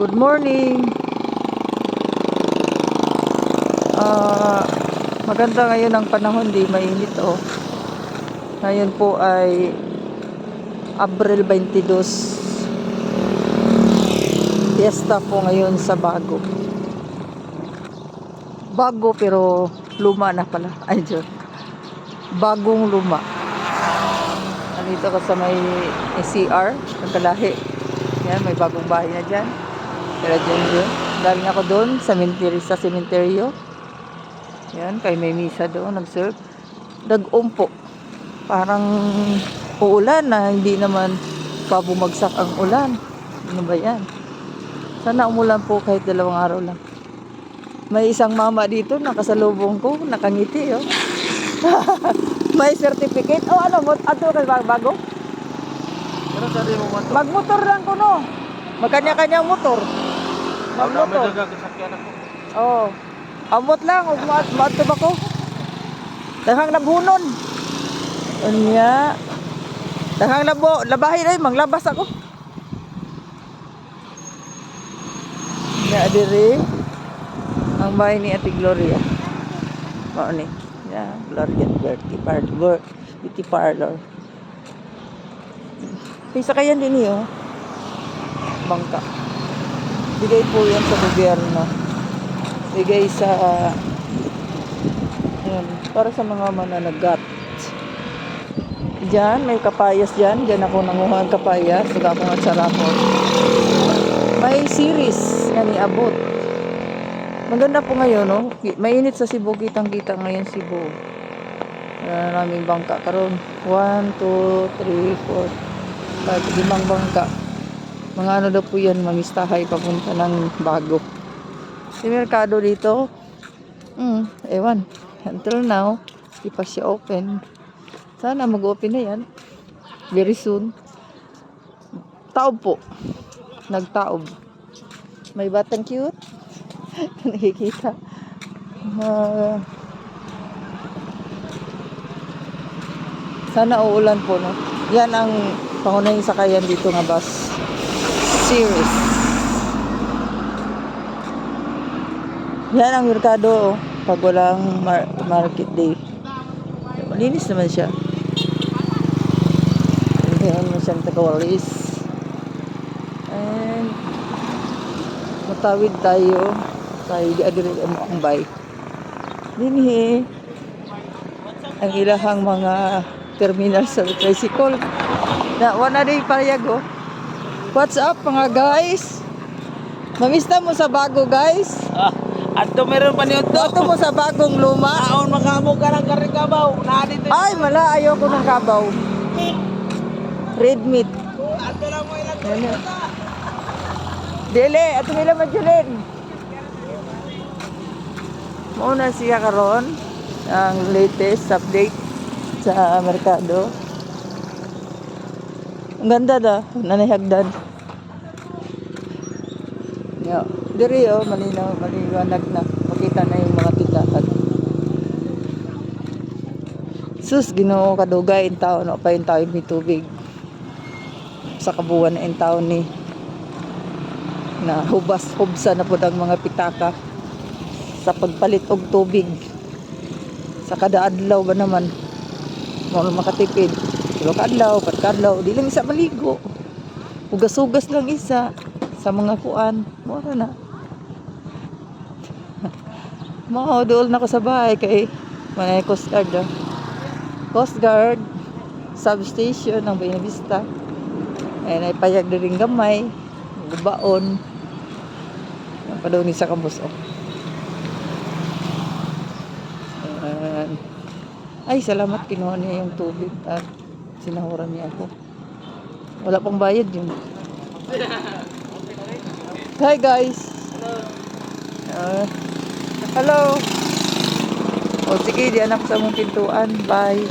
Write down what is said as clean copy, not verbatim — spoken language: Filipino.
Good morning. Maganda ngayon ang panahon, di mainit oh. Ngayon po ay Abril 22. Fiesta po ngayon sa Bago. Bago pero luma na pala. Ay, Diyos. Bagong luma. Nandito ka sa may CR, Nagkalahi. Yan, may bagong bahay na dyan. Pero dyan. Galing ako doon sa sementeryo. Yan, kay may misa doon, nag-serve. Nag-umpo. Parang uulan na, hindi naman pa bumagsak ang ulan. Ano ba yan? Sana umulan po kahit 2 araw lang. May isang mama dito, nakasalubong ko, nakangiti oh. May certificate. Oh, ano, ato kay bago? Pero dali mo man to. Magmotor lang ko no. Magkanya-kanyang motor. Magmotor. May dagang ako. Oo. Amot lang, ug maato ba ko? Daghang nabhunon. Unya. Daghang labahin ay manglabas ako. Ya diri ang bahay ni Ate Gloria. Mao ni. Ya, Gloria Beauty Parlor. Pisa kayan din niyo. Bangka. Bigay po yan sa gobyerno. Bigay sa yan, para sa mga mananagat. Diyan, may kapayas dyan. Diyan ako nanguha ng kapayas. Saka ako ng sarapon. May series na niabot. Maganda po ngayon, no? Mainit sa Cebu. Kitang-kita ngayon Cebu. Maraming bangka karon. 1, 2, 3, 4, 5, 5 bangka. Mga ano daw po yan, mamistahay papunta ng Bago. Si merkado dito, ewan. Until now, di pa siya open. Sana mag-open na yan. Very soon. Taob po. Nagtaob. May batang cute. Nakikita. Sana uulan po, no? Yan ang pangunahing sakayan dito nga bus series. Yan ang merkado, oh, pag walang market day. Malinis naman siya. Yan mo siyang tagawalis. And matawid tayo di adiri ang bay. Dinhi ang ilahang mga terminal sa tricycle. Na wala day payag oh. What's up mga guys? Mamista mo sa Bago guys? Ato meron pa niyo to. Ato mo sa Bagong luma? Aon makamo ka ng karigabaw. Dito. Ay, mala ayoko ng kabaw. Red meat. Ato lang mo ilang. Dele, ato nila madulin. Mauna siya karon ang latest update sa merkado. Ang ganda da, nanihagdan. Yo, diri oh, maliwanag na. Makita na yung mga tindahan. Sus, Ginoo kadugay in taon, no pa yung taon may tubig. Sa kabuuan na in taon ni na hubsa na pud ang mga pitaka sa pagpalit og tubig. Sa kada adlaw ba naman mo makatipid. Pero kadlaw, patkadlaw, di lang isa maligo. Ugas-ugas lang isa sa mga kuan. Mura na. Dool na ko sa bahay kay may Coast Guard. Coast Guard substation ng Buena Vista. Ay naipayag din gamay, gubaon. Padaw ni sa kampus oh. Ay, salamat kinuha niya yung tubig at sinahuran niya ako. Wala pang bayad yun. Hi guys. Hello. O sige, diyan ako sa mong pintuan. Bye.